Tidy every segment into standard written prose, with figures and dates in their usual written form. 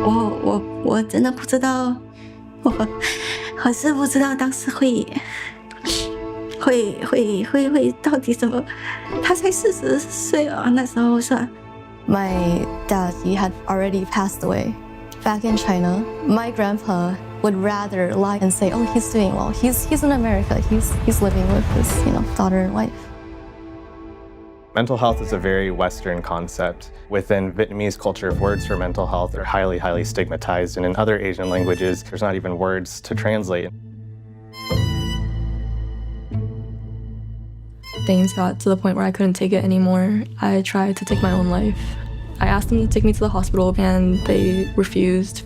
我真的不知道，我是不知道当时会到底怎么？他才40岁啊，那时候是。My dad, he had already passed away. Back in China, my grandpa would rather lie and say, "Oh, he's doing well. He's in America. He's living with his, daughter and wife." Mental health is a very Western concept. Within Vietnamese culture, words for mental health are highly, highly stigmatized, and in other Asian languages, there's not even words to translate. Things got to the point where I couldn't take it anymore. I tried to take my own life. I asked them to take me to the hospital, and they refused.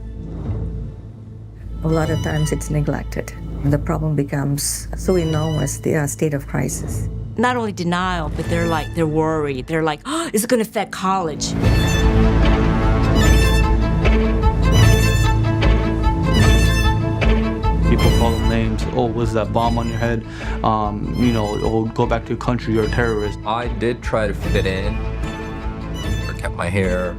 A lot of times it's neglected. The problem becomes so enormous, the state of crisis. Not only denial, but they're worried. They're like, oh, is it going to affect college? People call them names. Oh, was that bomb on your head? Oh, go back to your country, you're a terrorist. I did try to fit in. I kept my hair.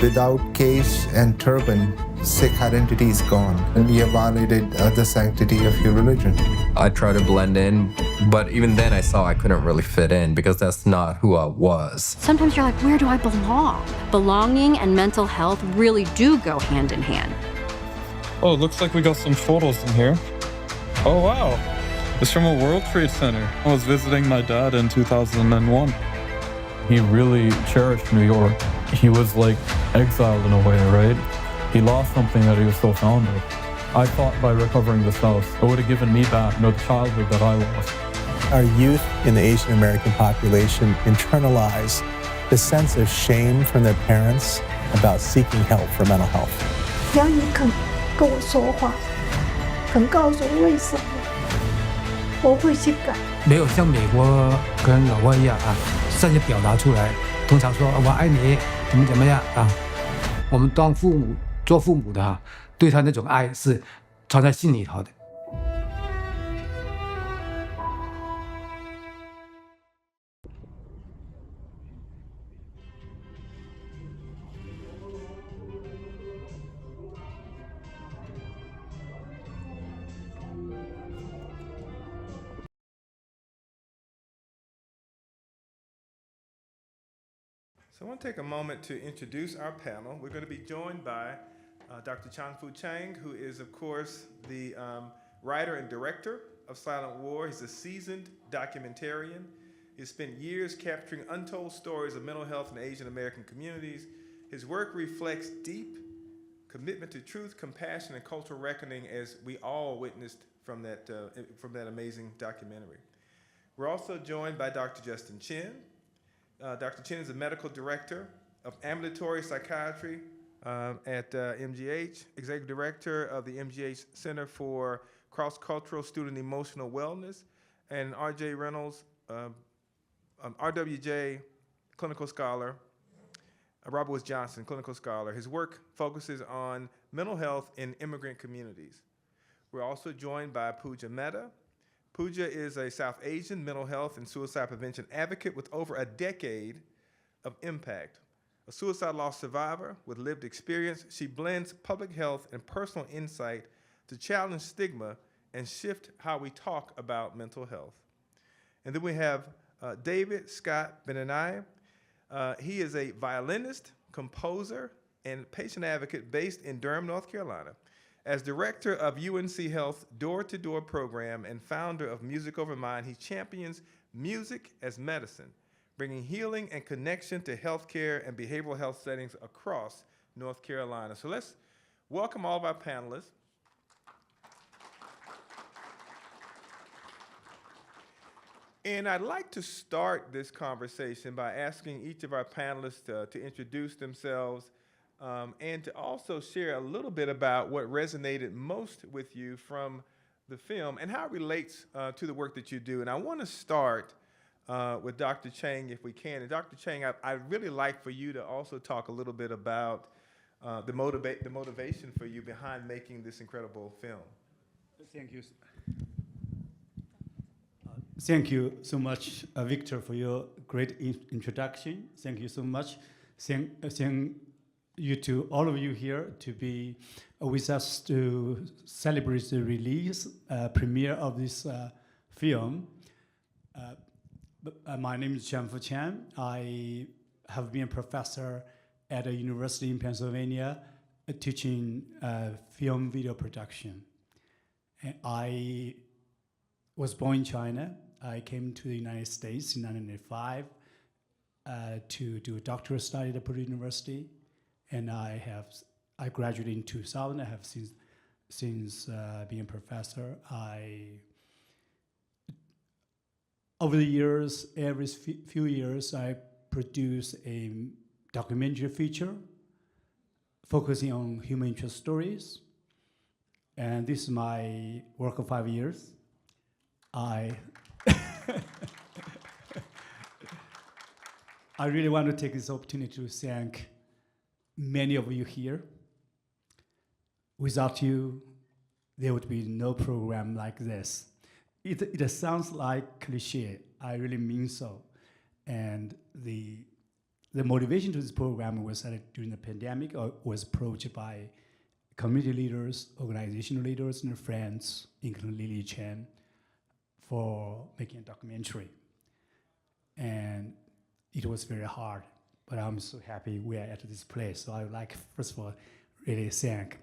Without case and turban, Sikh identity is gone, and you have violated the sanctity of your religion. I tried to blend in, but even then I saw I couldn't really fit in because that's not who I was. Sometimes you're like, where do I belong? Belonging and mental health really do go hand in hand. Oh, it looks like we got some photos in here. Oh, wow. It's from a World Trade Center. I was visiting my dad in 2001. He really cherished New York. He was like exiled in a way, right? He lost something that he was so fond of. I thought by recovering the South, it would have given me back, the childhood that I lost. Our youth in the Asian American population internalize the sense of shame from their parents about seeking help for mental health. 只要你肯跟我说话，肯告诉我为什么，我会去改。没有像美国跟老外一样啊，善于表达出来。通常说我爱你，怎么样啊？我们当父母做父母的哈，对他那种爱是藏在心里头的。So I want to take a moment to introduce our panel. We're going to be joined by Dr. Chang-Fu Chang, who is, of course, the writer and director of Silent War. He's a seasoned documentarian. He's spent years capturing untold stories of mental health in Asian American communities. His work reflects deep commitment to truth, compassion, and cultural reckoning, as we all witnessed from that amazing documentary. We're also joined by Dr. Justin Chin. Dr. Chin is a medical director of ambulatory psychiatry at MGH, executive director of the MGH Center for Cross-Cultural Student Emotional Wellness, and R.J. Reynolds, RWJ clinical scholar, Robert Woods Johnson, clinical scholar. His work focuses on mental health in immigrant communities. We're also joined by Pooja Mehta. Pooja is a South Asian mental health and suicide prevention advocate with over a decade of impact. A suicide loss survivor with lived experience, she blends public health and personal insight to challenge stigma and shift how we talk about mental health. And then we have David Scott Benanai. He is a violinist, composer, and patient advocate based in Durham, North Carolina. As director of UNC Health Door-to-Door program and founder of Music Over Mind, he champions music as medicine, bringing healing and connection to healthcare and behavioral health settings across North Carolina. So let's welcome all of our panelists. And I'd like to start this conversation by asking each of our panelists to introduce themselves and to also share a little bit about what resonated most with you from the film and how it relates to the work that you do. And I want to start with Dr. Chang, if we can. And Dr. Chang, I'd really like for you to also talk a little bit about the motivation for you behind making this incredible film. Thank you. Thank you so much, Victor, for your great introduction. Thank you so much. Thank all of you here, to be with us to celebrate the release, premiere of this film. My name is Jianfu Qian. I have been a professor at a university in Pennsylvania, teaching film video production. And I was born in China. I came to the United States in 1995 to do a doctoral study at Purdue University, and I graduated in 2000. I have since being a professor. Over the years, every few years, I produce a documentary feature focusing on human interest stories. And this is my work of 5 years. I really want to take this opportunity to thank many of you here. Without you, there would be no program like this. It sounds like cliche. I really mean so. And the motivation to this program was that during the pandemic, I was approached by community leaders, organizational leaders, and friends, including Lily Chen, for making a documentary. And it was very hard, but I'm so happy we are at this place. So I would like, first of all, really thank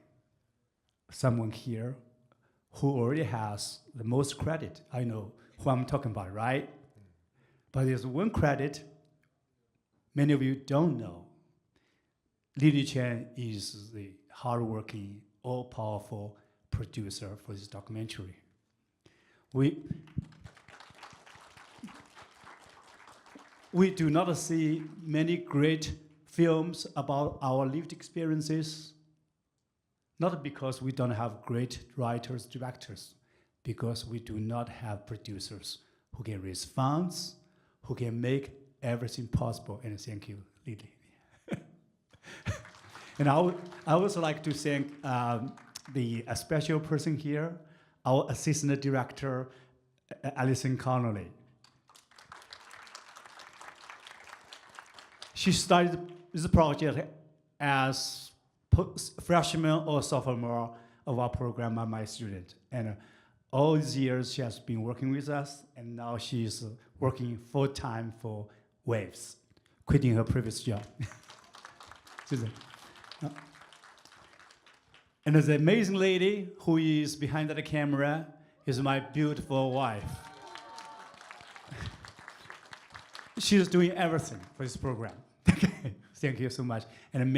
someone here who already has the most credit. I know who I'm talking about, right? But there's one credit many of you don't know. Lily Chen is the hardworking, all-powerful producer for this documentary. We do not see many great films about our lived experiences, not because we don't have great writers, directors, because we do not have producers who can raise funds, who can make everything possible. And thank you, Lily. And I would also like to thank a special person here, our assistant director, Alison Connolly. She started this project as freshman or sophomore of our program, my student. And all these years she has been working with us, and now she's working full-time for Waves, quitting her previous job. And the amazing lady who is behind the camera is my beautiful wife. She's doing everything for this program. Thank you so much. And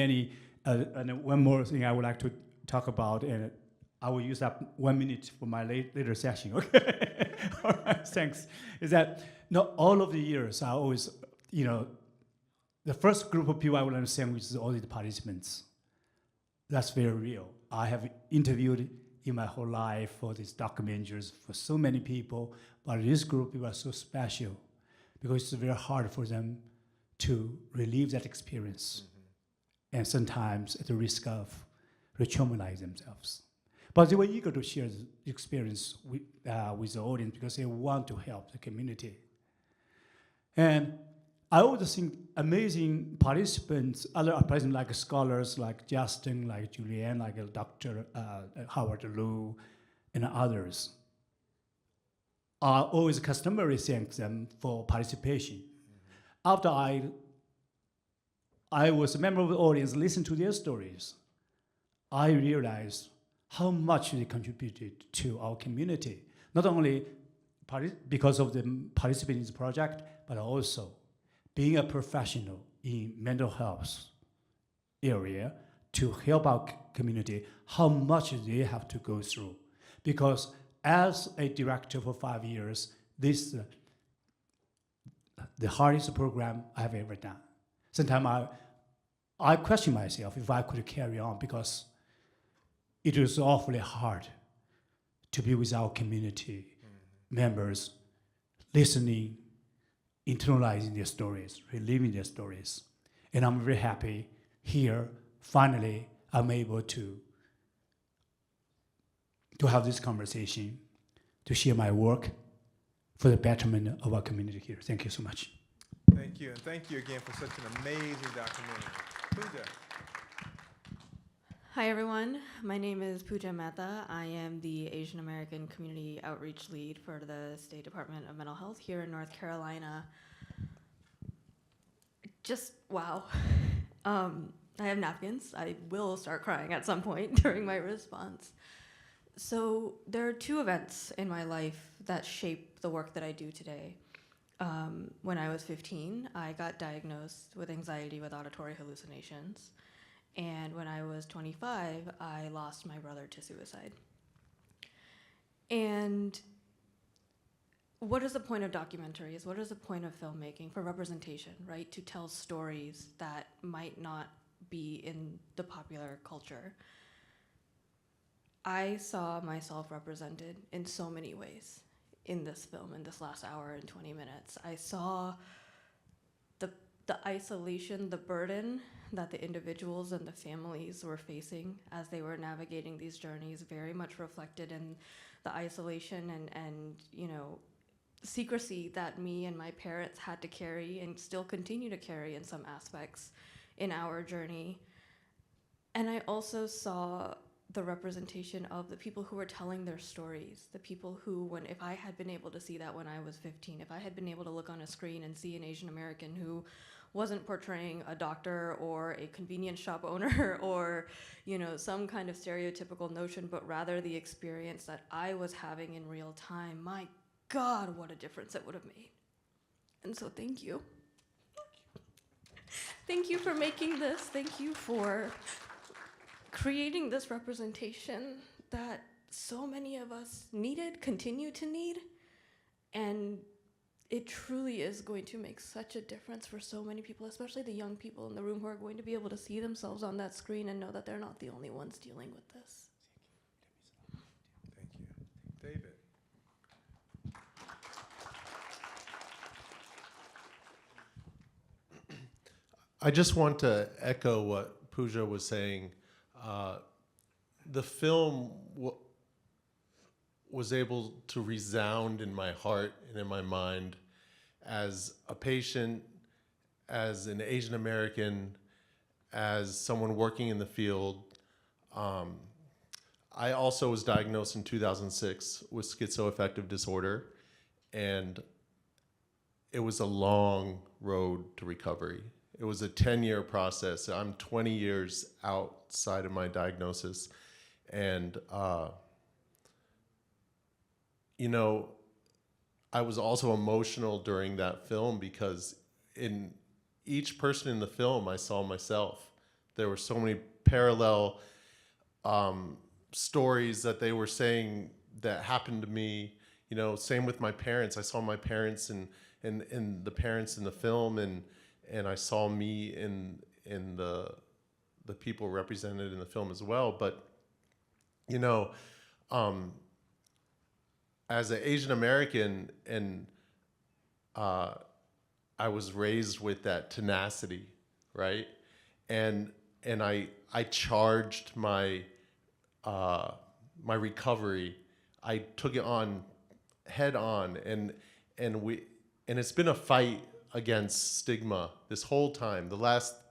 and one more thing I would like to talk about, and I will use up 1 minute for my later session, okay? All right, thanks. Is that, all of the years, I always, the first group of people I would understand, which is all the participants. That's very real. I have interviewed in my whole life for these documentaries for so many people, but this group of people are so special because it's very hard for them to relive that experience, and sometimes at the risk of re-traumatize themselves. But they were eager to share the experience with the audience because they want to help the community. And I also think amazing participants, other participants like scholars like Justin, like Julianne, like Dr. Howard Liu, and others, are always customary thank them for participation. After I was a member of the audience, listened to their stories, I realized how much they contributed to our community, not only because of them participating in this project, but also being a professional in mental health area to help our community, how much they have to go through. Because as a director for 5 years, this is the hardest program I've ever done. Sometimes I question myself if I could carry on, because it was awfully hard to be with our community members, listening, internalizing their stories, reliving their stories. And I'm very happy here, finally, I'm able to have this conversation, to share my work for the betterment of our community here. Thank you so much. Thank you, and thank you again for such an amazing documentary. Pooja. Hi everyone, my name is Pooja Mehta. I am the Asian American Community Outreach Lead for the State Department of Mental Health here in North Carolina. Just wow. I have napkins. I will start crying at some point during my response. So there are two events in my life that shape the work that I do today. When I was 15, I got diagnosed with anxiety with auditory hallucinations. And when I was 25, I lost my brother to suicide. And what is the point of documentaries? What is the point of filmmaking? For representation, right? To tell stories that might not be in the popular culture. I saw myself represented in so many ways in this film, in this last hour and 20 minutes. I saw the isolation, the burden that the individuals and the families were facing as they were navigating these journeys, very much reflected in the isolation and you know, secrecy that me and my parents had to carry and still continue to carry in some aspects in our journey. And I also saw the representation of the people who were telling their stories, the people who, if I had been able to see that when I was 15, if I had been able to look on a screen and see an Asian American who wasn't portraying a doctor or a convenience shop owner or, you know, some kind of stereotypical notion, but rather the experience that I was having in real time, my God, what a difference it would have made. And so thank you. Thank you for making this. Thank you for creating this representation that so many of us needed, continue to need, and it truly is going to make such a difference for so many people, especially the young people in the room who are going to be able to see themselves on that screen and know that they're not the only ones dealing with this. Thank you. David. I just want to echo what Pooja was saying. The film was able to resound in my heart and in my mind as a patient, as an Asian American, as someone working in the field. I also was diagnosed in 2006 with schizoaffective disorder, and it was a long road to recovery. It was a 10-year process. I'm 20 years outside of my diagnosis. And, you know, I was also emotional during that film because in each person in the film, I saw myself. There were so many parallel stories that they were saying that happened to me. You know, same with my parents. I saw my parents and the parents in the film, and I saw me in the people represented in the film as well. But, you know, as an Asian American, and I was raised with that tenacity, right? And I charged my my recovery. I took it on head on, and it's been a fight against stigma this whole time. The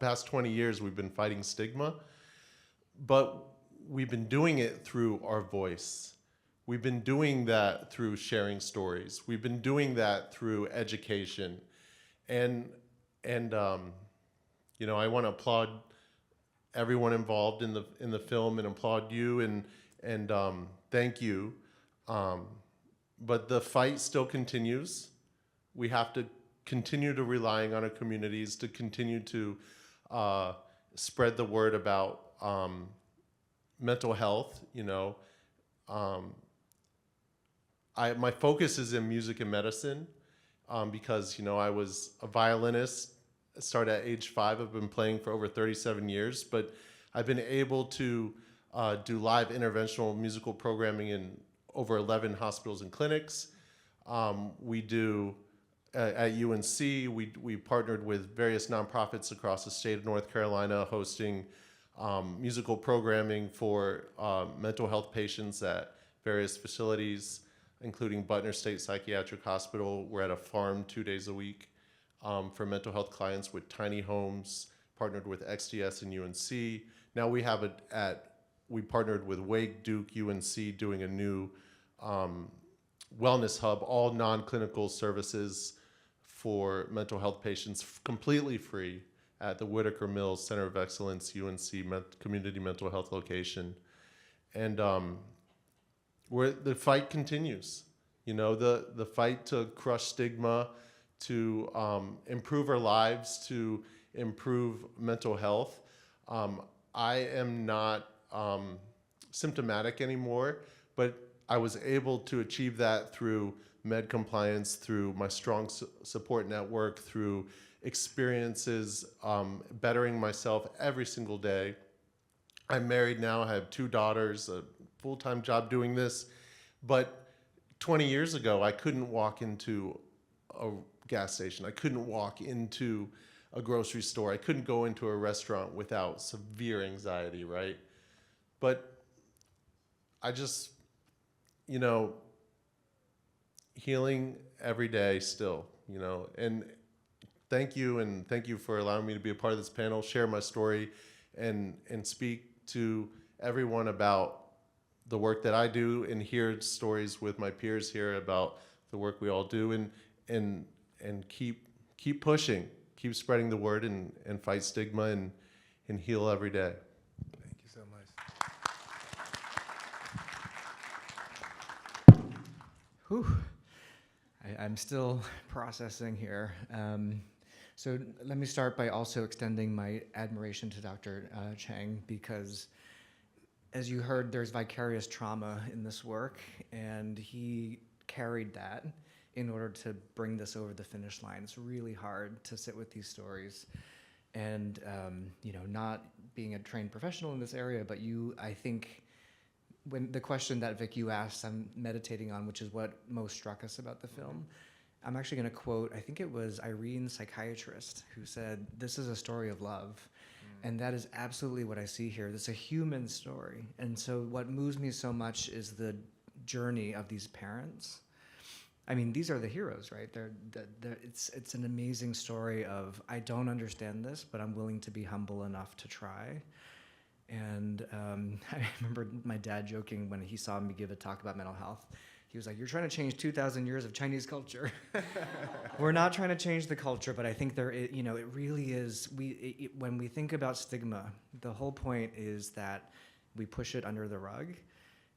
past 20 years we've been fighting stigma, but we've been doing it through our voice. We've been doing that through sharing stories. We've been doing that through education. And you know, I want to applaud everyone involved in the film and applaud you and thank you. But the fight still continues. We have to continue to relying on our communities to continue to spread the word about mental health. You know, my focus is in music and medicine because, you know, I was a violinist. I started at age 5. I've been playing for over 37 years, but I've been able to do live interventional musical programming in over 11 hospitals and clinics. We do at UNC, we partnered with various nonprofits across the state of North Carolina, hosting musical programming for mental health patients at various facilities, including Butner State Psychiatric Hospital. We're at a farm 2 days a week for mental health clients with tiny homes, partnered with XDS and UNC. Now we have it at we partnered with Wake, Duke, UNC, doing a new wellness hub, all non-clinical services for mental health patients, completely free at the Whitaker Mills Center of Excellence, UNC Community Mental Health location. And where the fight continues, you know, the fight to crush stigma, to improve our lives, to improve mental health. I am not symptomatic anymore, but I was able to achieve that through med compliance, through my strong support network, through experiences, bettering myself every single day. I'm married now, I have 2 daughters, a full-time job doing this, but 20 years ago, I couldn't walk into a gas station. I couldn't walk into a grocery store. I couldn't go into a restaurant without severe anxiety, right? But I just, you know, healing every day still, you know, and thank you for allowing me to be a part of this panel, share my story, and speak to everyone about the work that I do, and hear stories with my peers here about the work we all do, and keep pushing, keep spreading the word, and fight stigma, and heal every day. Thank you so much. Whew. I'm still processing here. So let me start by also extending my admiration to Dr. Chang, because as you heard, there's vicarious trauma in this work, and he carried that in order to bring this over the finish line. It's really hard to sit with these stories, and you know, not being a trained professional in this area, but I think when the question that Vic, you asked, I'm meditating on, which is what most struck us about the film. I'm actually going to quote, I think it was Irene, psychiatrist, who said, "This is a story of love." And that is absolutely what I see here. It's a human story. And so what moves me so much is the journey of these parents. I mean, these are the heroes, right? It's an amazing story of, I don't understand this, but I'm willing to be humble enough to try. And I remember my dad joking when he saw me give a talk about mental health. He was like, "You're trying to change 2,000 years of Chinese culture." We're not trying to change the culture, but I think you know, it really is. When we think about stigma, the whole point is that we push it under the rug,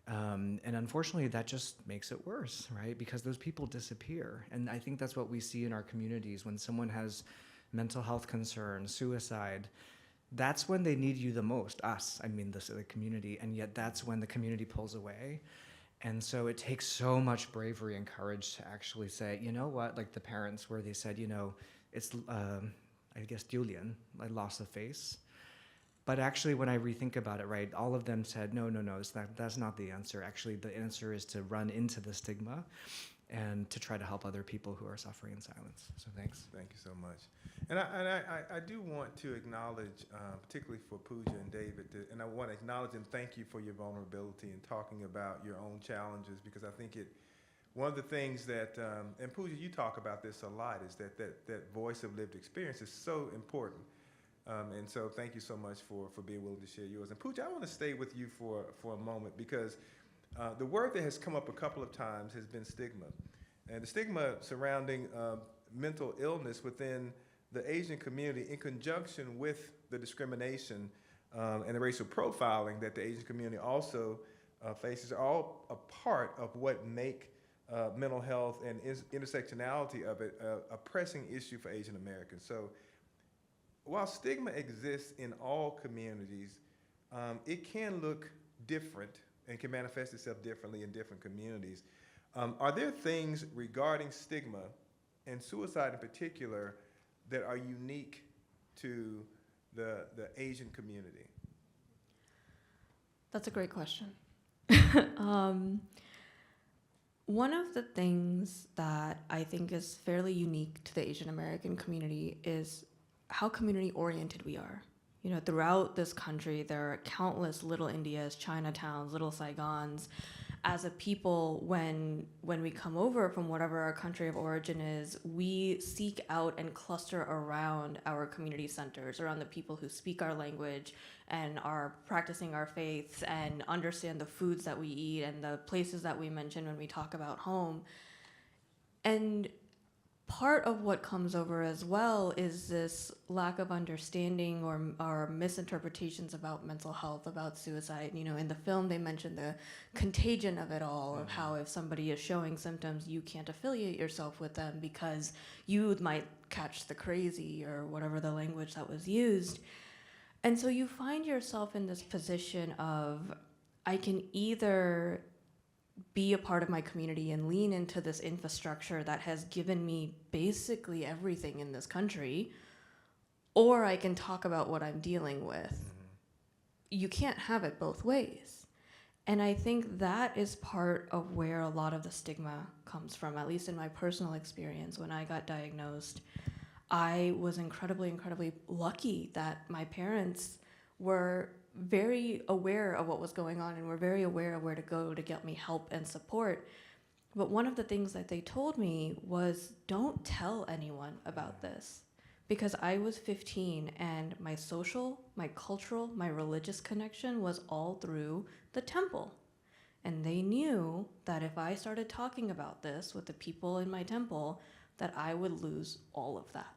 and unfortunately, that just makes it worse, right? Because those people disappear, and I think that's what we see in our communities when someone has mental health concerns, suicide. That's when they need you the most. Us, I mean, the community, and yet that's when the community pulls away. And so it takes so much bravery and courage to actually say, you know what, like the parents where they said, you know, it's, I guess, Julian, I lost a face. But actually, when I rethink about it, right, all of them said, no, that's not the answer. Actually, the answer is to run into the stigma and to try to help other people who are suffering in silence. So thanks. Thank you so much. And I do want to acknowledge, particularly for Pooja and David, and I want to acknowledge and thank you for your vulnerability in talking about your own challenges, because I think one of the things that, and Pooja, you talk about this a lot, is that voice of lived experience is so important. And so thank you so much for being willing to share yours. And Pooja, I want to stay with you for a moment, because the word that has come up a couple of times has been stigma. And the stigma surrounding mental illness within the Asian community, in conjunction with the discrimination and the racial profiling that the Asian community also faces, are all a part of what make mental health and intersectionality of it a pressing issue for Asian Americans. So while stigma exists in all communities, it can look different and can manifest itself differently in different communities. Are there things regarding stigma and suicide in particular that are unique to the Asian community? That's a great question. One of the things that I think is fairly unique to the Asian American community is how community oriented we are. You know, throughout this country, there are countless little Indias, Chinatowns, little Saigons, as a people, when we come over from whatever our country of origin is, we seek out and cluster around our community centers, around the people who speak our language and are practicing our faiths and understand the foods that we eat and the places that we mention when we talk about home. And part of what comes over as well is this lack of understanding or misinterpretations about mental health, about suicide. You know, in the film, they mentioned the contagion of it all, of how if somebody is showing symptoms, you can't affiliate yourself with them because you might catch the crazy, or whatever the language that was used. And so you find yourself in this position of, I can either be a part of my community and lean into this infrastructure that has given me basically everything in this country, or I can talk about what I'm dealing with. You can't have it both ways. And I think that is part of where a lot of the stigma comes from, at least in my personal experience. When I got diagnosed, I was incredibly, incredibly lucky that my parents were very aware of what was going on and were very aware of where to go to get me help and support. But one of the things that they told me was, don't tell anyone about this. Because I was 15 and my social, my cultural, my religious connection was all through the temple. And they knew that if I started talking about this with the people in my temple, that I would lose all of that.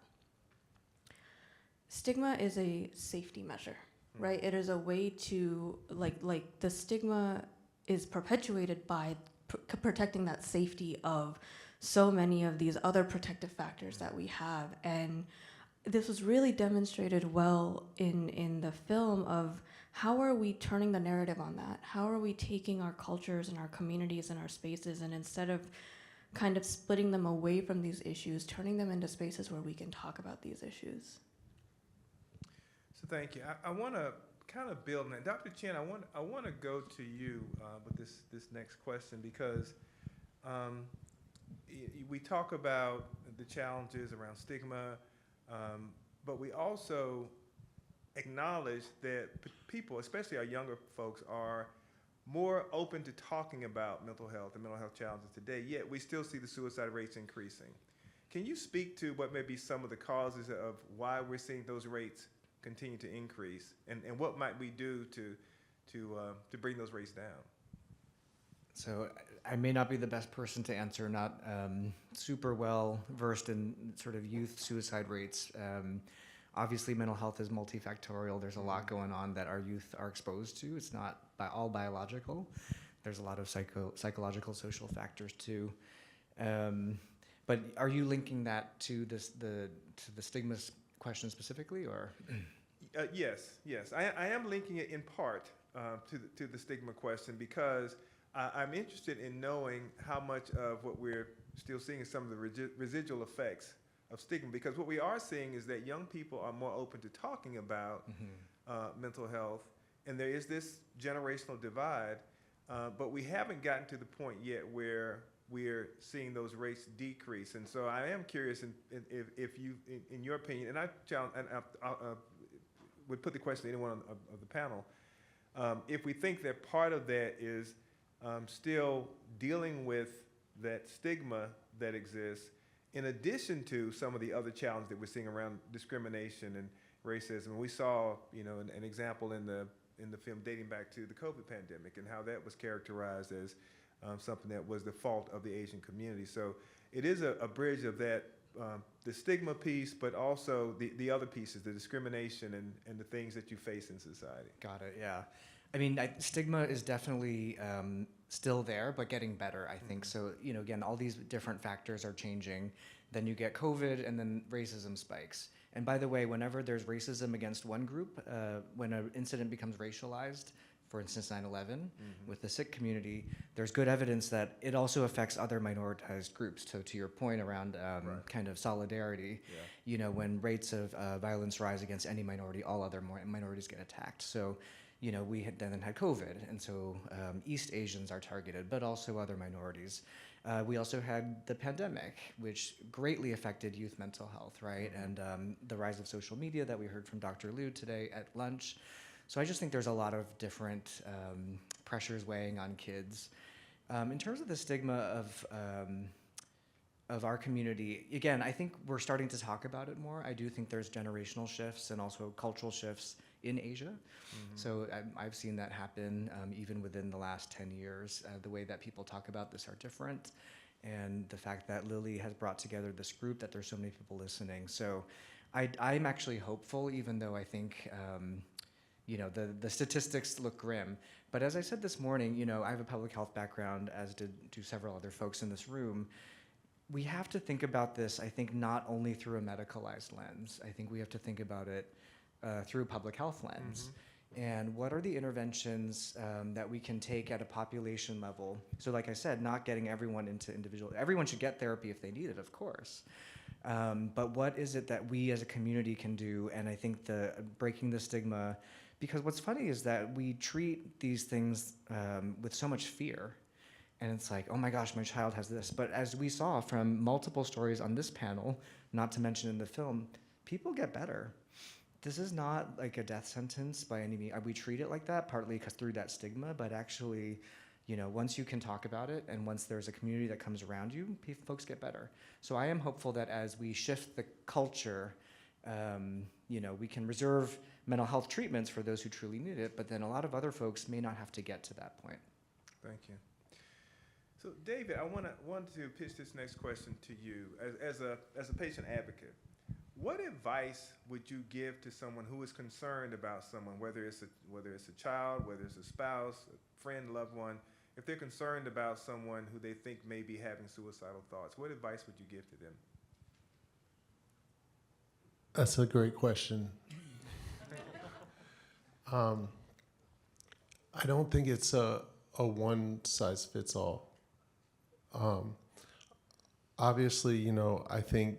Stigma is a safety measure. Right, it is a way to, like the stigma is perpetuated by protecting that safety of so many of these other protective factors that we have. And this was really demonstrated well in the film of how are we turning the narrative on that? How are we taking our cultures and our communities and our spaces, and instead of kind of splitting them away from these issues, turning them into spaces where we can talk about these issues? So thank you. I want to kind of build on that. Dr. Chen, I want to go to you with this next question, because we talk about the challenges around stigma, but we also acknowledge that people, especially our younger folks, are more open to talking about mental health and mental health challenges today, yet we still see the suicide rates increasing. Can you speak to what may be some of the causes of why we're seeing those rates continue to increase, and what might we do to bring those rates down? So I may not be the best person to answer, not super well versed in sort of youth suicide rates. Obviously, mental health is multifactorial. There's a lot going on that our youth are exposed to. It's not all biological. There's a lot of psychological, social factors too. But are you linking that to the stigma question specifically, or? Yes. I am linking it in part to the stigma question, because I'm interested in knowing how much of what we're still seeing is some of the residual effects of stigma. Because what we are seeing is that young people are more open to talking about mental health, and there is this generational divide, but we haven't gotten to the point yet where we're seeing those rates decrease. And so I am curious if you, in your opinion, and I would put the question to anyone of the panel, if we think that part of that is still dealing with that stigma that exists, in addition to some of the other challenges that we're seeing around discrimination and racism. We saw, an example in the film dating back to the COVID pandemic, and how that was characterized as something that was the fault of the Asian community. So it is a bridge of that, the stigma piece, but also the other pieces, the discrimination and the things that you face in society. Got it, yeah. I mean, stigma is definitely still there, but getting better, I think. So, again, all these different factors are changing. Then you get COVID, and then racism spikes. And by the way, whenever there's racism against one group, when an incident becomes racialized, for instance, 9/11, with the Sikh community, there's good evidence that it also affects other minoritized groups. So to your point around kind of solidarity, when rates of violence rise against any minority, all other minorities get attacked. So, we then had COVID, and so East Asians are targeted, but also other minorities. We also had the pandemic, which greatly affected youth mental health, right? And the rise of social media that we heard from Dr. Liu today at lunch. So I just think there's a lot of different pressures weighing on kids. In terms of the stigma of our community, again, I think we're starting to talk about it more. I do think there's generational shifts and also cultural shifts in Asia. So I've seen that happen even within the last 10 years. The way that people talk about this are different. And the fact that Lily has brought together this group, that there's so many people listening. So I'm actually hopeful, even though I think the statistics look grim. But as I said this morning, I have a public health background, as do several other folks in this room. We have to think about this, I think, not only through a medicalized lens. I think we have to think about it through a public health lens. And what are the interventions that we can take at a population level? So like I said, not getting everyone into individual, everyone should get therapy if they need it, of course. But what is it that we as a community can do? And I think breaking the stigma, because what's funny is that we treat these things with so much fear. And it's like, oh my gosh, my child has this. But as we saw from multiple stories on this panel, not to mention in the film, people get better. This is not like a death sentence by any means. We treat it like that, partly because through that stigma, but actually, once you can talk about it and once there's a community that comes around you, folks get better. So I am hopeful that as we shift the culture, we can reserve mental health treatments for those who truly need it, but then a lot of other folks may not have to get to that point. Thank you. So David, I want to pitch this next question to you as a patient advocate. What advice would you give to someone who is concerned about someone, whether it's a child, whether it's a spouse, a friend, loved one, if they're concerned about someone who they think may be having suicidal thoughts? What advice would you give to them? That's a great question. I don't think it's a one size fits all. Obviously, I think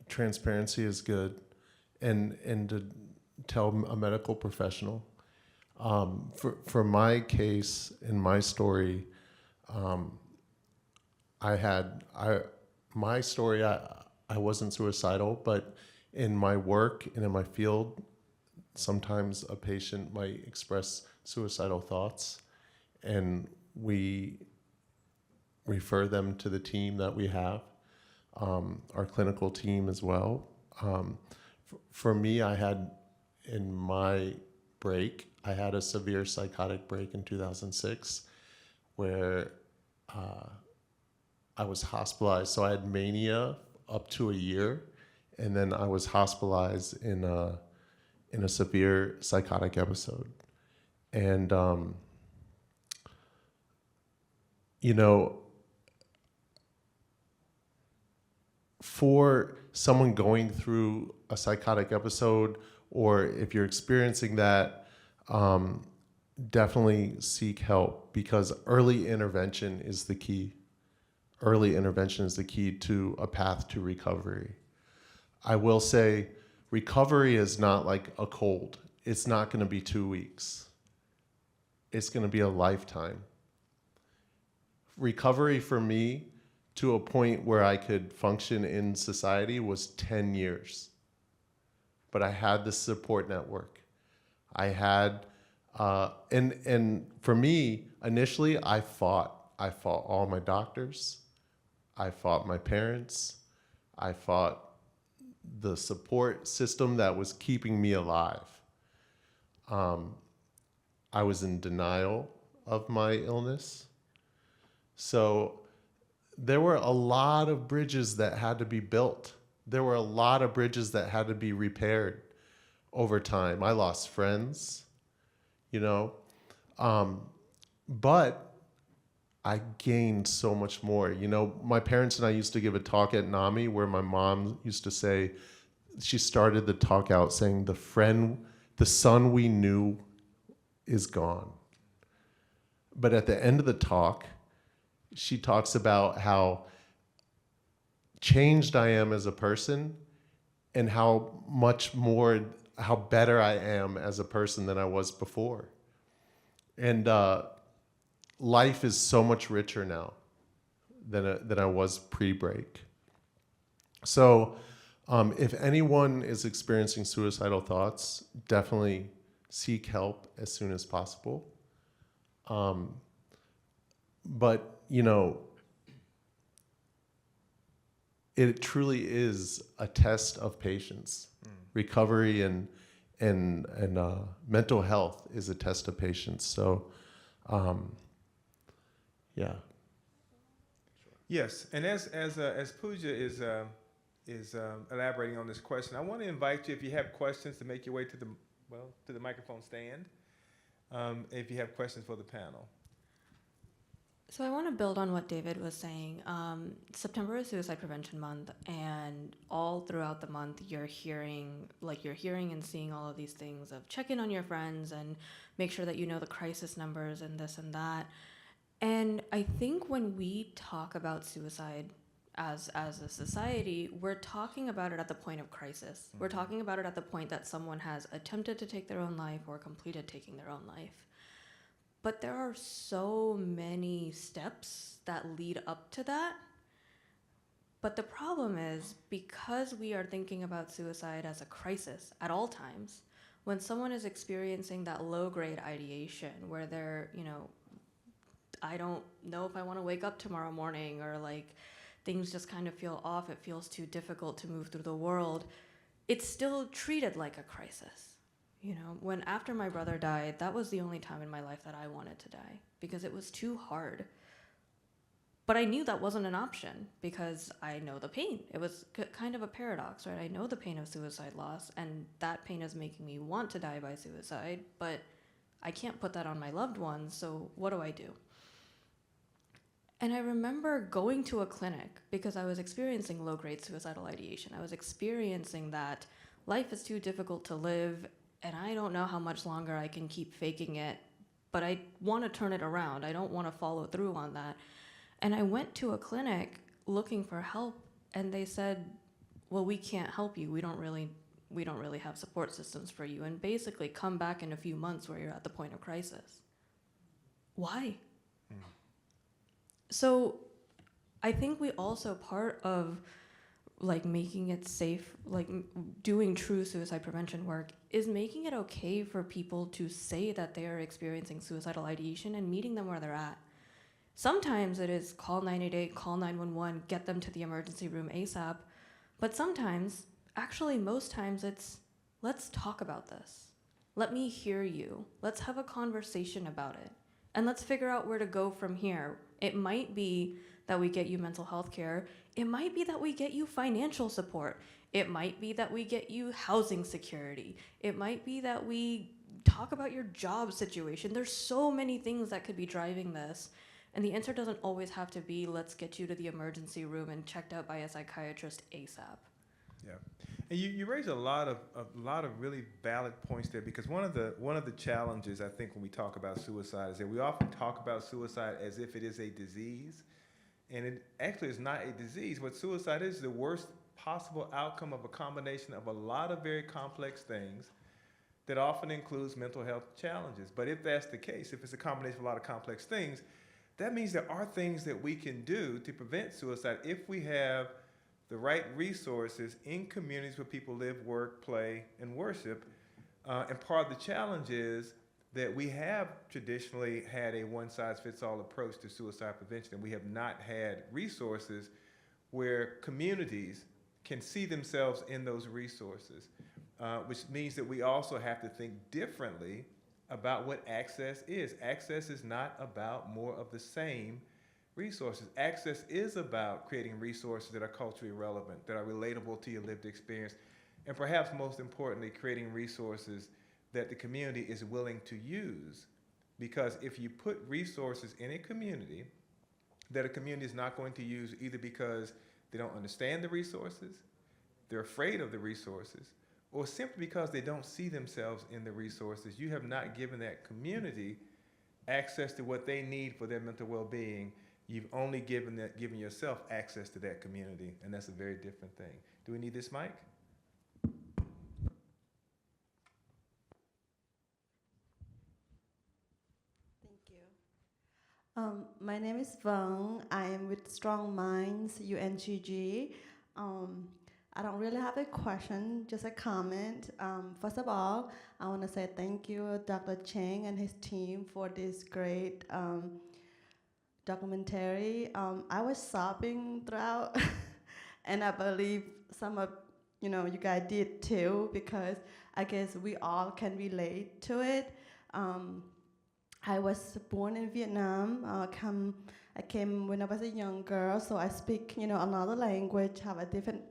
transparency is good, and to tell a medical professional. For my case, in my story, I wasn't suicidal, but in my work and in my field, sometimes a patient might express suicidal thoughts, and we refer them to the team that we have, our clinical team as well. For me, in my break, I had a severe psychotic break in 2006 where I was hospitalized. So I had mania up to a year, and then I was hospitalized in a severe psychotic episode. And, for someone going through a psychotic episode, or if you're experiencing that, definitely seek help, because early intervention is the key. Early intervention is the key to a path to recovery. I will say recovery is not like a cold. It's not going to be 2 weeks. It's going to be a lifetime. Recovery for me, to a point where I could function in society, was 10 years. But I had the support network. I had, and for me, initially, I fought all my doctors. I fought my parents. I fought the support system that was keeping me alive. I was in denial of my illness. So there were a lot of bridges that had to be built. There were a lot of bridges that had to be repaired over time. I lost friends, but I gained so much more. My parents and I used to give a talk at NAMI where my mom used to say, she started the talk out saying, the son we knew is gone. But at the end of the talk, she talks about how changed I am as a person and how better I am as a person than I was before. And life is so much richer now than I was pre-break. So if anyone is experiencing suicidal thoughts, definitely seek help as soon as possible. but you know, it truly is a test of patience. Recovery and mental health is a test of patience. So, yeah. Yes, and as Pooja is elaborating on this question, I want to invite you, if you have questions, to make your way to the microphone stand. If you have questions for the panel. So I want to build on what David was saying. September is Suicide Prevention Month, and all throughout the month, you're hearing and seeing all of these things of check in on your friends and make sure that you know the crisis numbers and this and that. And I think when we talk about suicide as a society, we're talking about it at the point of crisis. We're talking about it at the point that someone has attempted to take their own life or completed taking their own life. But there are so many steps that lead up to that. But the problem is, because we are thinking about suicide as a crisis at all times, when someone is experiencing that low-grade ideation where they're, I don't know if I want to wake up tomorrow morning, or like things just kind of feel off, it feels too difficult to move through the world, it's still treated like a crisis. When after my brother died, that was the only time in my life that I wanted to die because it was too hard. But I knew that wasn't an option because I know the pain. It was kind of a paradox, right? I know the pain of suicide loss, and that pain is making me want to die by suicide, but I can't put that on my loved ones, so what do I do? And I remember going to a clinic because I was experiencing low-grade suicidal ideation. I was experiencing that life is too difficult to live, and I don't know how much longer I can keep faking it, but I want to turn it around. I don't want to follow through on that. And I went to a clinic looking for help, and they said, well, we can't help you. We don't really have support systems for you, and basically come back in a few months where you're at the point of crisis. Why? So I think we also, part of like making it safe, like doing true suicide prevention work, is making it okay for people to say that they are experiencing suicidal ideation and meeting them where they're at. Sometimes it is call 988, call 911, get them to the emergency room ASAP. But sometimes, actually most times, it's let's talk about this. Let me hear you. Let's have a conversation about it. And let's figure out where to go from here. It might be that we get you mental health care. It might be that we get you financial support. It might be that we get you housing security. It might be that we talk about your job situation. There's so many things that could be driving this. And the answer doesn't always have to be, let's get you to the emergency room and checked out by a psychiatrist ASAP. Yeah, and you raise a lot of really valid points there, because one of the challenges I think when we talk about suicide is that we often talk about suicide as if it is a disease, and it actually is not a disease. What suicide is the worst possible outcome of a combination of a lot of very complex things that often includes mental health challenges. But if that's the case, if it's a combination of a lot of complex things, that means there are things that we can do to prevent suicide if we have the right resources in communities where people live, work, play, and worship. And part of the challenge is that we have traditionally had a one-size-fits-all approach to suicide prevention, and we have not had resources where communities can see themselves in those resources, which means that we also have to think differently about what access is. Access is not about more of the same resources. Access is about creating resources that are culturally relevant, that are relatable to your lived experience, and perhaps most importantly, creating resources that the community is willing to use. Because if you put resources in a community that a community is not going to use, either because they don't understand the resources, they're afraid of the resources, or simply because they don't see themselves in the resources, you have not given that community access to what they need for their mental well-being. You've only given yourself access to that community, and that's a very different thing. Do we need this mic? My name is Veng. I am with Strong Minds, UNGG. I don't really have a question, just a comment. First of all, I want to say thank you, Dr. Cheng and his team, for this great documentary. I was sobbing throughout, and I believe some of you guys did too, because I guess we all can relate to it. I was born in Vietnam. I came when I was a young girl, so I speak another language, have a different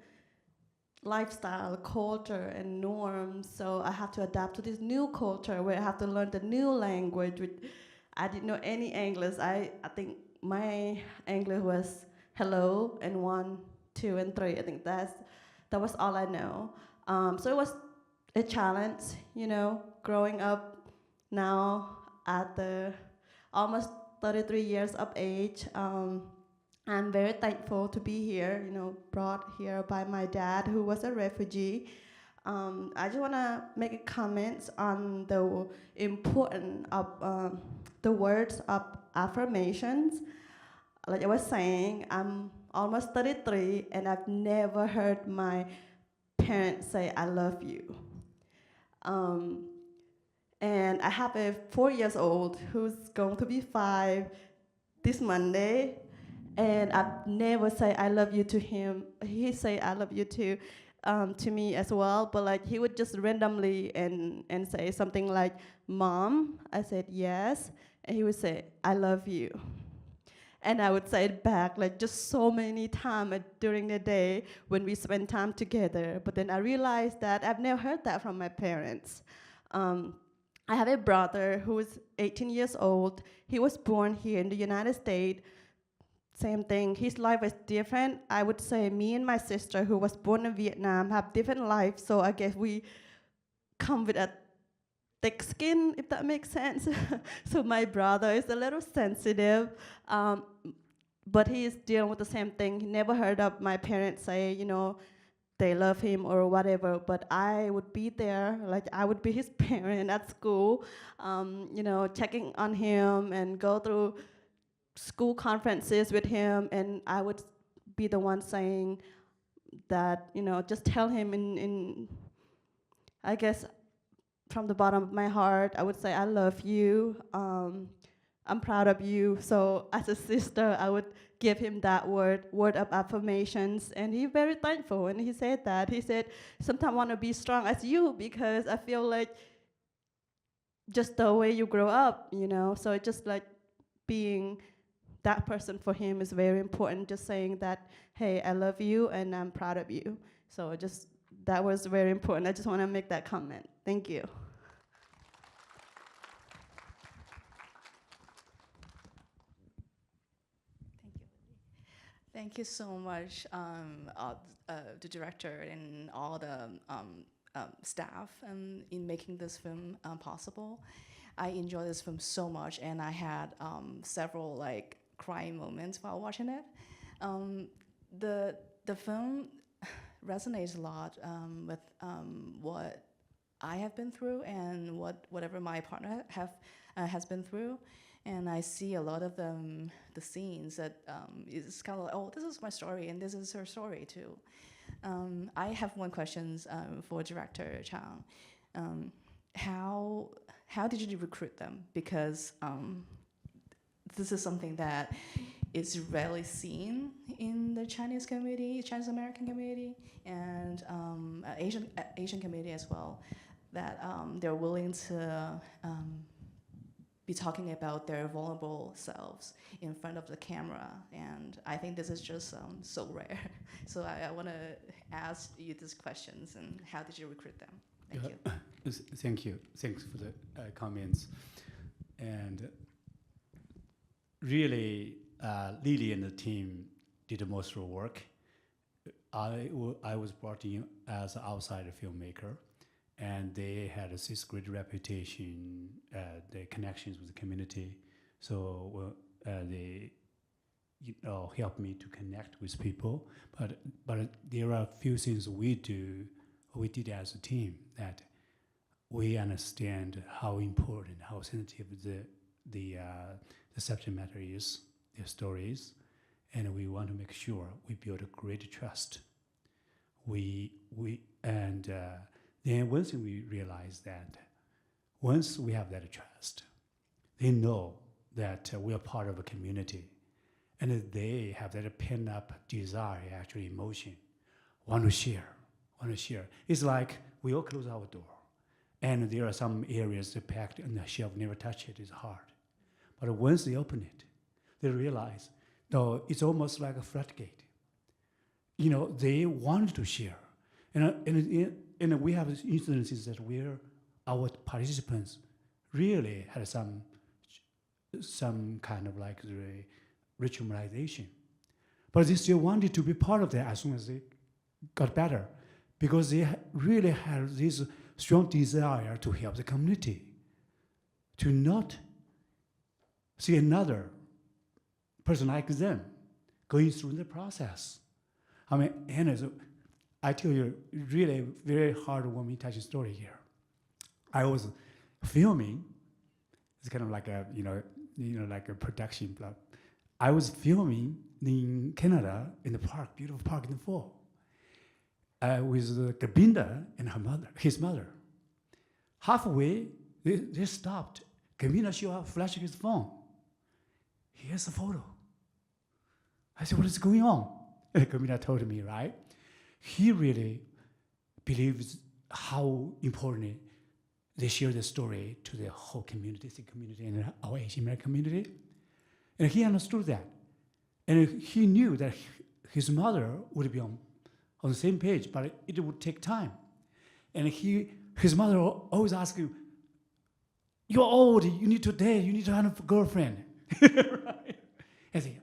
lifestyle, culture, and norms. So I have to adapt to this new culture where I have to learn the new language. I didn't know any English. I think my English was hello and 1, 2, and 3. I think that was all I know. So it was a challenge, growing up now at the almost 33 years of age. I'm very thankful to be here, brought here by my dad, who was a refugee. I just want to make a comment on the importance of the words of affirmations. Like I was saying, I'm almost 33, and I've never heard my parents say, "I love you." And I have a 4-year-old who's going to be 5 this Monday, and I've never say "I love you" to him. He say "I love you" to me as well, but like he would just randomly and say something like, "Mom," I said yes, and he would say, "I love you." And I would say it back like just so many times during the day when we spend time together. But then I realized that I've never heard that from my parents. I have a brother who is 18 years old. He was born here in the United States. Same thing, his life is different. I would say me and my sister, who was born in Vietnam, have different lives. So I guess we come with a thick skin, if that makes sense. So my brother is a little sensitive, but he is dealing with the same thing. He never heard of my parents say, they love him or whatever, but I would be there, like I would be his parent at school, checking on him and go through school conferences with him, and I would be the one saying that, just tell him in I guess from the bottom of my heart, I would say, "I love you, I'm proud of you." So as a sister, I would give him that word of affirmations, and he's very thankful. And he said that. He said, "Sometimes I want to be strong as you because I feel like just the way you grow up, So it's just like being that person for him is very important. Just saying that, hey, I love you and I'm proud of you. So that was very important. I just want to make that comment. Thank you. Thank you so much, the director and all the staff in making this film possible. I enjoyed this film so much, and I had several crying moments while watching it. The film resonates a lot with what I have been through and whatever my partner has been through. And I see a lot of the scenes that is kind of like, oh, this is my story, and this is her story too. I have one question for Director Chang. How did you recruit them? Because this is something that is rarely seen in the Chinese community, Chinese American community, and Asian community as well. That they're willing to be talking about their vulnerable selves in front of the camera, and I think this is just so rare. So I want to ask you these questions, and how did you recruit them? Thank you. Thank you. Thanks for the comments. And really, Lily and the team did the most of the work. I was brought in as an outsider filmmaker, and they had a 6th grade reputation, the connections with the community. So they helped me to connect with people. But there are a few things we did as a team, that we understand how important, how sensitive the subject matter is, their stories, and we want to make sure we build a great trust. Then once we realize that, once we have that trust, they know that we are part of a community, and they have that pent up desire, actually emotion, want to share. It's like we all close our door, and there are some areas that packed and the shelf never touch it. It's hard, but once they open it, they realize, though it's almost like a floodgate. They want to share, and we have instances that where our participants really had some kind of like the ritualization, but they still wanted to be part of that as soon as they got better, because they really had this strong desire to help the community, to not see another person like them going through the process. I mean, and I tell you, really very heartwarming, touching story here. I was filming. It's kind of like a like a production plot. I was filming in Canada in the park, beautiful park in the fall, with Gabinda and his mother. Halfway, they stopped. Gabinda showed up, flashing his phone. Here's a photo. I said, what is going on? Gabinda told me, right? He really believes how important they share the story to the whole community, the community, and our Asian American community. And he understood that. And he knew that his mother would be on the same page, but it would take time. And his mother always asked him, you're old, you need to date, you need to have a girlfriend. Right? I said,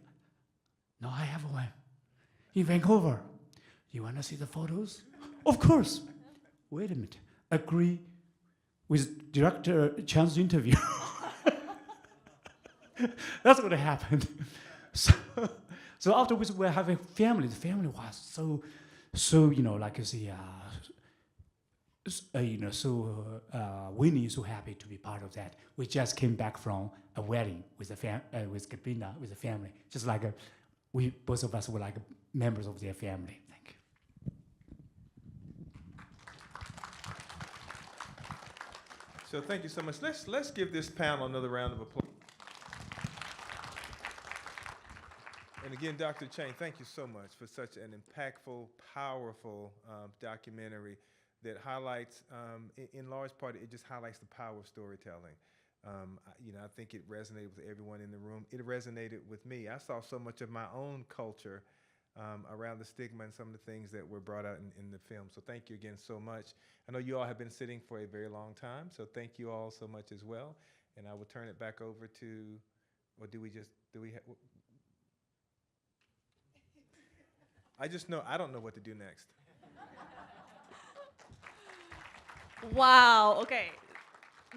no, I have one. In Vancouver. You want to see the photos? Of course. Wait a minute. Agree with Director Chan's interview. That's what happened. So afterwards, we're having family. The family was so like you see, Winnie is so happy to be part of that. We just came back from a wedding with with Gabinda, with the family. Just like both of us were like members of their family. Thank you. So thank you so much. Let's give this panel another round of applause. And again, Dr. Chang, thank you so much for such an impactful, powerful documentary that highlights, in large part, it just highlights the power of storytelling. I think it resonated with everyone in the room. It resonated with me. I saw so much of my own culture around the stigma and some of the things that were brought out in the film. So thank you again so much. I know you all have been sitting for a very long time, so thank you all so much as well. And I will turn it back over to, or I don't know what to do next. Wow, okay.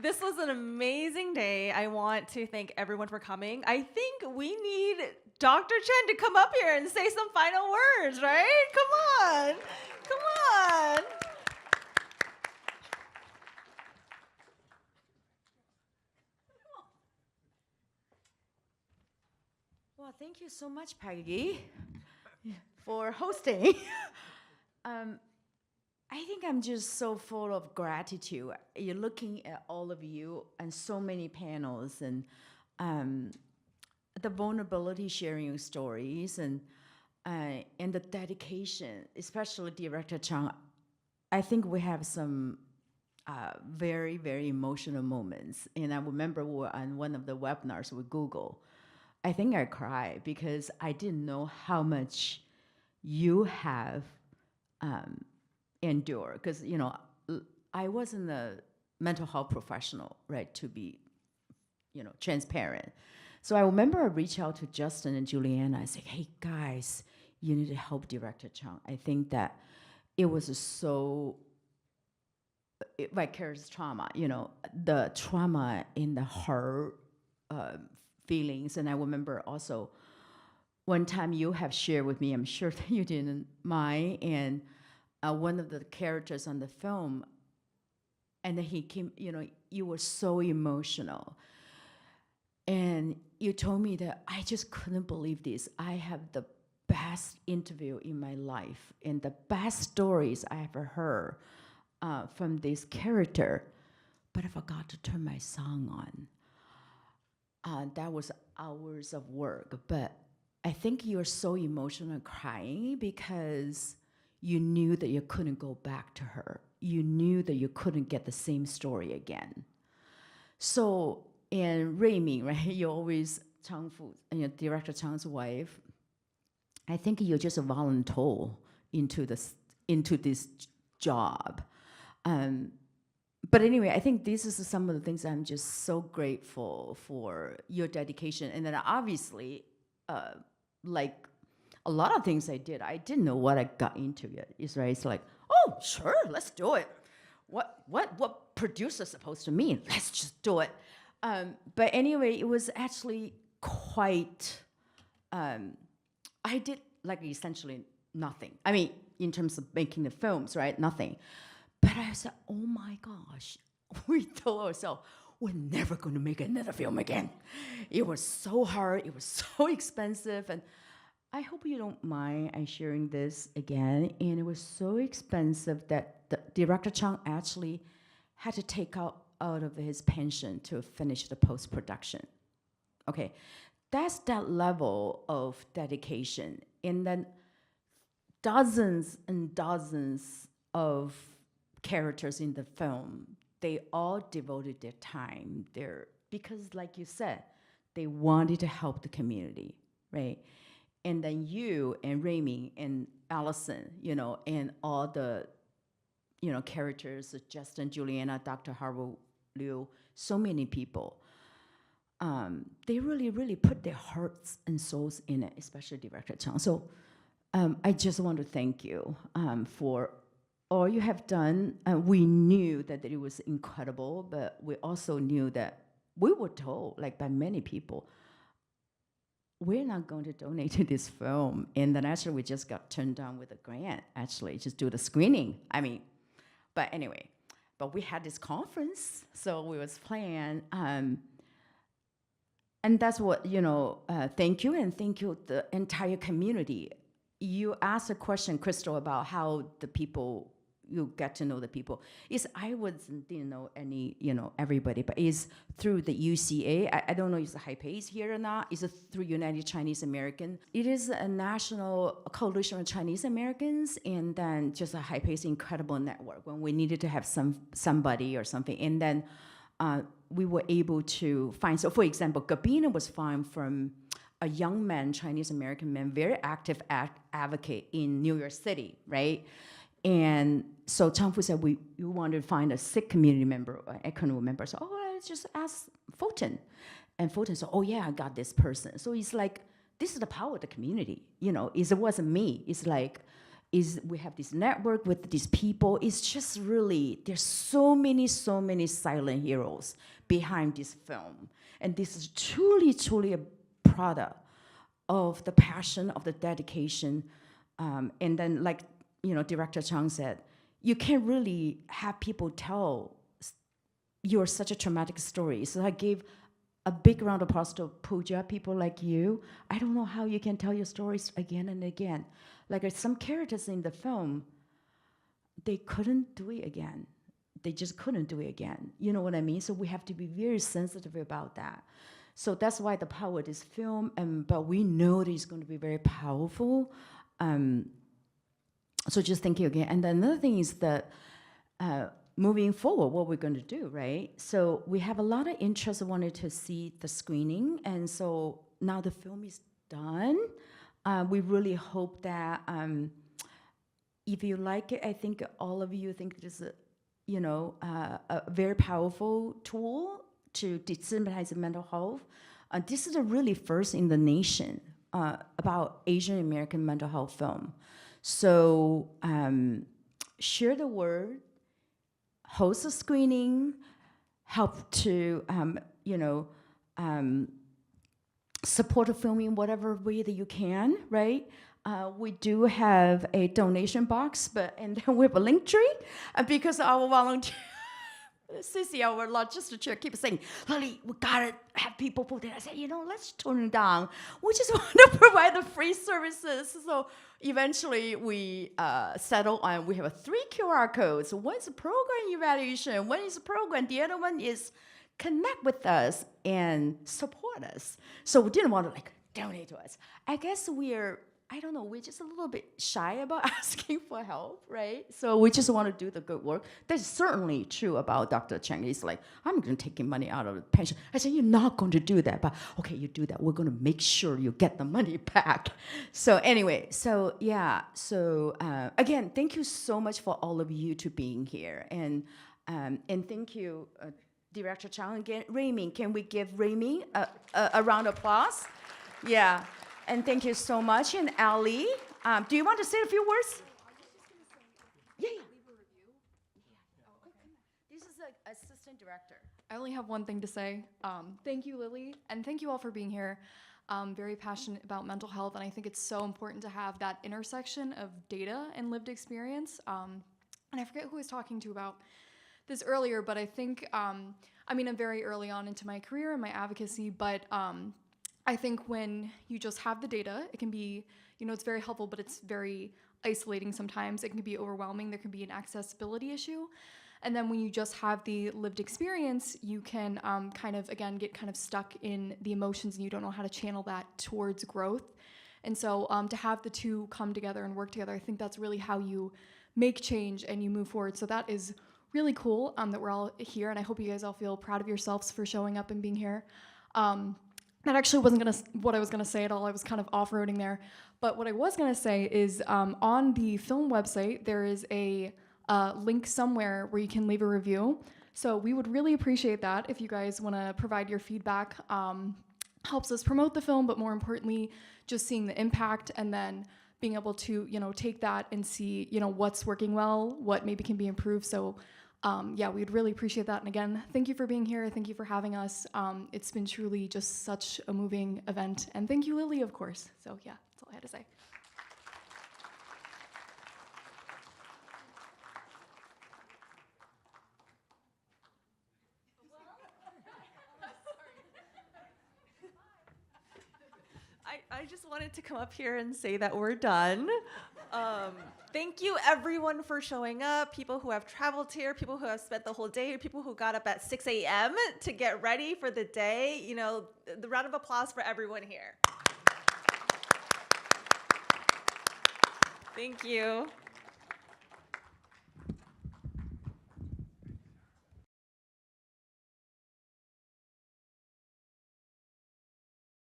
This was an amazing day. I want to thank everyone for coming. I think we need Dr. Chen to come up here and say some final words, right? Come on. Come on. Well, thank you so much, Peggy, for hosting. I think I'm just so full of gratitude. You're looking at all of you and so many panels and the vulnerability sharing your stories and the dedication, especially Director Chang. I think we have some very, very emotional moments. And I remember we were on one of the webinars with Google. I think I cried because I didn't know how much you have endure, because I wasn't a mental health professional, right, to be transparent. So I remember I reached out to Justin and Juliana. I said, hey guys, you need to help Director Chang. I think that it was so vicarious trauma, the trauma in the heart feelings. And I remember also one time you have shared with me, I'm sure that you didn't mind, and one of the characters on the film, and then he came, you were so emotional. And you told me that I just couldn't believe this. I have the best interview in my life and the best stories I ever heard from this character, but I forgot to turn my song on. That was hours of work, but I think you're so emotional crying because you knew that you couldn't go back to her. You knew that you couldn't get the same story again. So, and Ruiming, right, you always, Changfu, Director Chang's wife, I think you just volunteer into this job. But anyway, I think this is some of the things I'm just so grateful for your dedication. And then obviously, like a lot of things I didn't know what I got into yet. It's like, oh, sure, let's do it. What producer supposed to mean? Let's just do it. But anyway, it was actually quite, I did like essentially nothing. I mean, in terms of making the films, right? Nothing. But I said, oh my gosh, we told ourselves, we're never going to make another film again. It was so hard, it was so expensive, and I hope you don't mind I sharing this again. And it was so expensive that the Director Chang actually had to take out of his pension to finish the post-production. Okay, that's that level of dedication. And then dozens and dozens of characters in the film, they all devoted their time there because, like you said, they wanted to help the community, right? And then you and Ruiming and Allison, and all the, characters, Justin, Juliana, Dr. Harvey Liu, so many people. They really, really put their hearts and souls in it, especially Director Chang. So I just want to thank you for all you have done. We knew that it was incredible, but we also knew that we were told, like by many people, we're not going to donate to this film. And then actually we just got turned down with a grant, actually, just do the screening. I mean, but anyway, but we had this conference, so we was playing. And that's what, thank you, and thank you the entire community. You asked a question, Crystal, about how the people, you get to know the people. I didn't know any, everybody, but it's through the UCA. I don't know if it's high pace here or not. It's through United Chinese American. It is a national coalition of Chinese Americans, and then just a high pace incredible network when we needed to have somebody or something. And then we were able to find, so for example, Gabina was found from a young man, Chinese American man, very active advocate in New York City, right? And so Changfu said, we wanted to find a Sikh community member, I couldn't remember. So, I just asked Fulton. And Fulton said, oh yeah, I got this person. So it's like, this is the power of the community. It wasn't me. It's like, we have this network with these people. It's just really, there's so many silent heroes behind this film. And this is truly, truly a product of the passion, of the dedication. And then like, Director Chang said, you can't really have people tell you're such a traumatic story. So I gave a big round of applause to Pooja, people like you. I don't know how you can tell your stories again and again. Like some characters in the film, they couldn't do it again. They just couldn't do it again. You know what I mean? So we have to be very sensitive about that. So that's why the power of this film, but we know that it's going to be very powerful. So just thank you again. And then another thing is that moving forward, what we're going to do, right? So we have a lot of interest, wanted to see the screening. And so now the film is done. We really hope that if you like it, I think all of you think it is a very powerful tool to destigmatize mental health. This is the really first in the nation about Asian American mental health film. So share the word, host a screening, help to support the film in whatever way that you can, right? We do have a donation box, and then we have a link tree because our volunteer, Sissy, our logistics chair, keeps saying, Lily, we gotta have people put it. I said, let's tone it down. We just want to provide the free services. So eventually we settle on, we have 3 QR codes. One is a program evaluation, one is a program, the other one is connect with us and support us. So we didn't want to donate to us. I guess we're just a little bit shy about asking for help, right? So we just want to do the good work. That's certainly true about Dr. Cheng. He's like, I'm going to take your money out of the pension. I said, you're not going to do that, but okay, you do that. We're going to make sure you get the money back. So anyway, so yeah, so again, thank you so much for all of you to being here. And thank you, Director Chang. Again, Raimi, can we give Raimi a round of applause? Yeah. And thank you so much. And Ali, do you want to say a few words? Yeah. This is the assistant director. I only have one thing to say. Thank you, Lily, and thank you all for being here. I'm very passionate about mental health, and I think it's so important to have that intersection of data and lived experience. And I forget who I was talking to about this earlier, but I think, I'm very early on into my career and my advocacy, but I think when you just have the data, it can be, it's very helpful, but it's very isolating sometimes. It can be overwhelming. There can be an accessibility issue. And then when you just have the lived experience, you can get kind of stuck in the emotions and you don't know how to channel that towards growth. And so to have the two come together and work together, I think that's really how you make change and you move forward. So that is really cool that we're all here. And I hope you guys all feel proud of yourselves for showing up and being here. That actually wasn't what I was gonna say at all. I was kind of off-roading there. But what I was gonna say is on the film website, there is a link somewhere where you can leave a review. So we would really appreciate that if you guys wanna provide your feedback. Helps us promote the film, but more importantly, just seeing the impact and then being able to, take that and see, what's working well, what maybe can be improved. So we'd really appreciate that. And again, thank you for being here. Thank you for having us. It's been truly just such a moving event. And thank you, Lily, of course. So yeah, that's all I had to say. I just wanted to come up here and say that we're done. Thank you everyone for showing up, people who have traveled here, people who have spent the whole day, people who got up at 6 a.m. to get ready for the day. The round of applause for everyone here. Thank you.